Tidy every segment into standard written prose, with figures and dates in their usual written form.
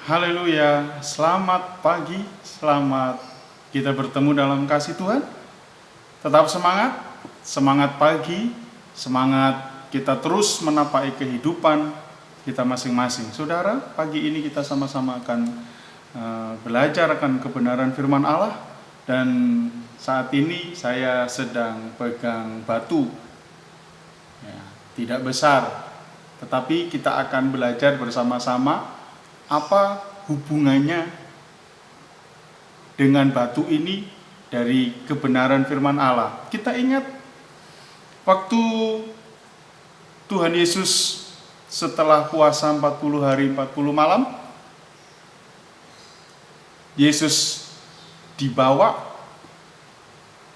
Haleluya, selamat pagi, selamat kita bertemu dalam kasih Tuhan. Tetap semangat, semangat pagi, semangat kita terus menapaki kehidupan kita masing-masing. Saudara, pagi ini kita sama-sama akan belajar akan kebenaran firman Allah. Dan saat ini saya sedang pegang batu, ya, tidak besar, tetapi kita akan belajar bersama-sama apa hubungannya dengan batu ini dari kebenaran firman Allah. Kita ingat waktu Tuhan Yesus setelah puasa 40 hari 40 malam, Yesus dibawa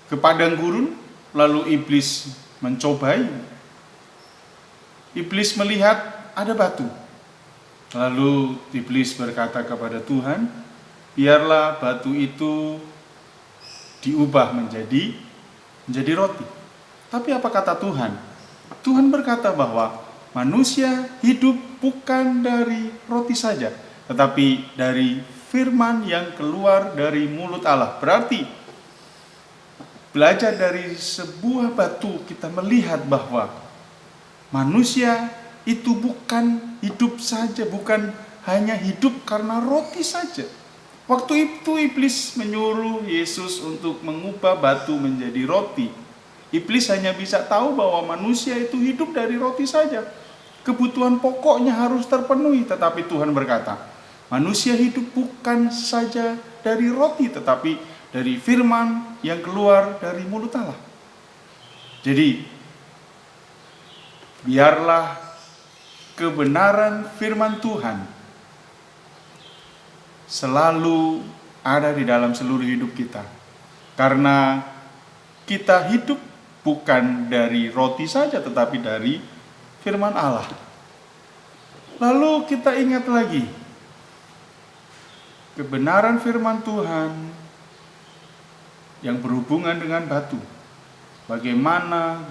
ke padang gurun, lalu iblis mencobai. Iblis melihat ada batu. Lalu iblis berkata kepada Tuhan, biarlah batu itu diubah menjadi roti. Tapi apa kata Tuhan? Tuhan berkata bahwa manusia hidup bukan dari roti saja, tetapi dari firman yang keluar dari mulut Allah. Berarti belajar dari sebuah batu kita melihat bahwa manusia itu bukan hidup saja, bukan hanya hidup karena roti saja. Waktu itu iblis menyuruh Yesus untuk mengubah batu menjadi roti. Iblis hanya bisa tahu bahwa manusia itu hidup dari roti saja. Kebutuhan pokoknya harus terpenuhi, tetapi Tuhan berkata, manusia hidup bukan saja dari roti, tetapi dari firman yang keluar dari mulut Allah. Jadi, biarlah kebenaran firman Tuhan selalu ada di dalam seluruh hidup kita. Karena kita hidup bukan dari roti saja, tetapi dari firman Allah. Lalu kita ingat lagi kebenaran firman Tuhan yang berhubungan dengan batu. Bagaimana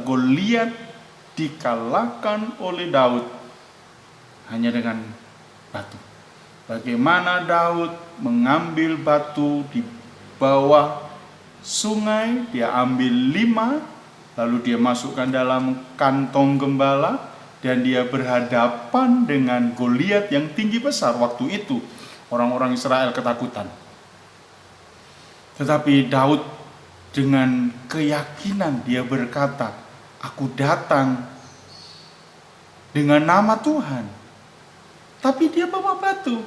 Goliat dikalahkan oleh Daud hanya dengan batu. Bagaimana Daud mengambil batu di bawah sungai, dia ambil 5, lalu dia masukkan dalam kantong gembala, dan dia berhadapan dengan Goliat yang tinggi besar. Waktu itu orang-orang Israel ketakutan. Tetapi Daud dengan keyakinan dia berkata, aku datang dengan nama Tuhan. Tapi dia bawa batu.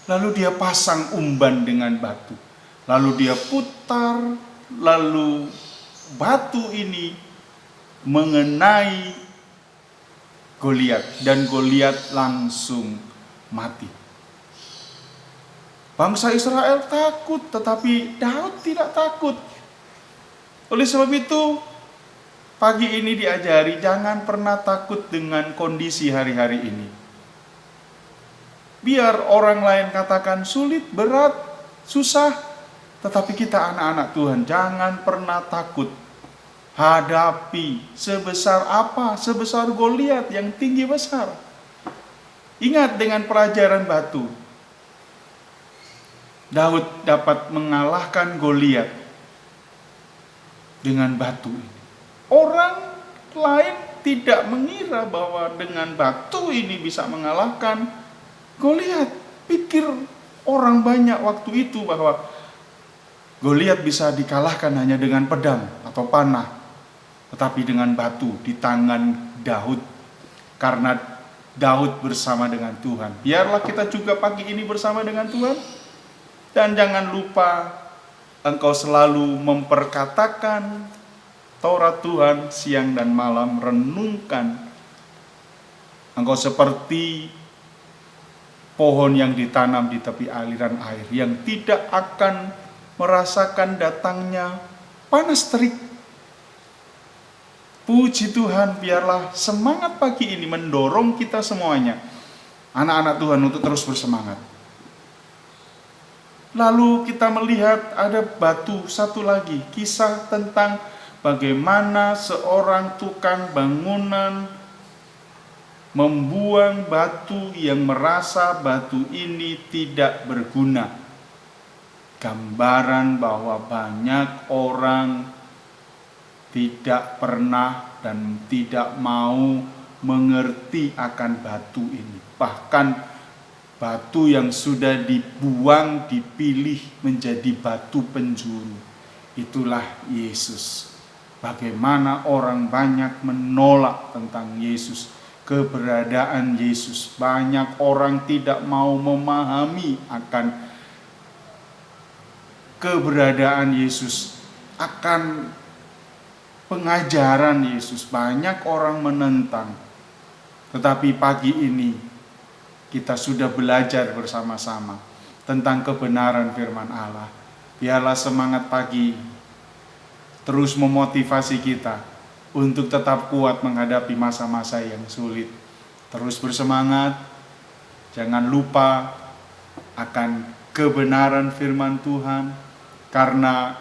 Lalu dia pasang umban dengan batu. Lalu dia putar, lalu batu ini mengenai Goliat, dan Goliat langsung mati. Bangsa Israel takut, tetapi Daud tidak takut. Oleh sebab itu, pagi ini diajari jangan pernah takut dengan kondisi hari-hari ini. Biar orang lain katakan sulit, berat, susah, tetapi kita anak-anak Tuhan jangan pernah takut. Hadapi sebesar apa, sebesar Goliat yang tinggi besar. Ingat dengan pelajaran batu, Daud dapat mengalahkan Goliat dengan batu ini. Orang lain tidak mengira bahwa dengan batu ini bisa mengalahkan Goliat. Pikir orang banyak waktu itu bahwa Goliat bisa dikalahkan hanya dengan pedang atau panah, tetapi dengan batu di tangan Daud. Karena Daud bersama dengan Tuhan. Biarlah kita juga pagi ini bersama dengan Tuhan. Dan jangan lupa engkau selalu memperkatakan Taurat Tuhan siang dan malam, renungkan. Engkau seperti pohon yang ditanam di tepi aliran air, yang tidak akan merasakan datangnya panas terik. Puji Tuhan, biarlah semangat pagi ini mendorong kita semuanya, anak-anak Tuhan, untuk terus bersemangat. Lalu kita melihat ada batu satu lagi, kisah tentang bagaimana seorang tukang bangunan membuang batu yang merasa batu ini tidak berguna. Gambaran bahwa banyak orang tidak pernah dan tidak mau mengerti akan batu ini. Bahkan batu yang sudah dibuang dipilih menjadi batu penjuru. Itulah Yesus. Bagaimana orang banyak menolak tentang Yesus, keberadaan Yesus. Banyak orang tidak mau memahami akan keberadaan Yesus, akan pengajaran Yesus. Banyak orang menentang. Tetapi pagi ini kita sudah belajar bersama-sama tentang kebenaran firman Allah. Biarlah semangat pagi terus memotivasi kita untuk tetap kuat menghadapi masa-masa yang sulit. Terus bersemangat, jangan lupa akan kebenaran firman Tuhan, karena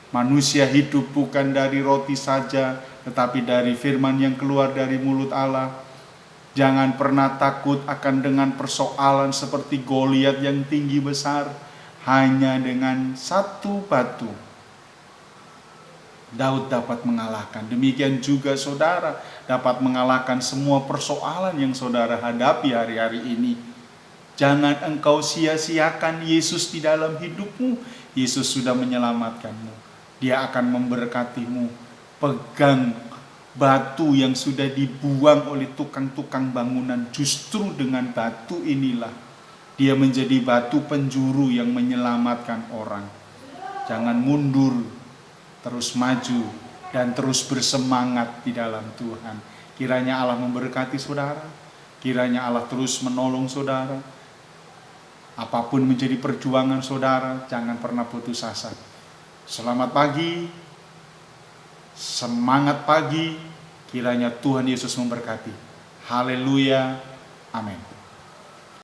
manusia hidup bukan dari roti saja, tetapi dari firman yang keluar dari mulut Allah. Jangan pernah takut akan dengan persoalan seperti Goliat yang tinggi besar. Hanya dengan satu batu Daud dapat mengalahkan. Demikian juga saudara dapat mengalahkan semua persoalan yang saudara hadapi hari-hari ini. Jangan engkau sia-siakan Yesus di dalam hidupmu. Yesus sudah menyelamatkanmu. Dia akan memberkatimu. Pegang batu yang sudah dibuang oleh tukang-tukang bangunan. Justru dengan batu inilah dia menjadi batu penjuru yang menyelamatkan orang. Jangan mundur, terus maju dan terus bersemangat di dalam Tuhan. Kiranya Allah memberkati saudara. Kiranya Allah terus menolong saudara. Apapun menjadi perjuangan saudara, jangan pernah putus asa. Selamat pagi, semangat pagi. Kiranya Tuhan Yesus memberkati. Haleluya, amin.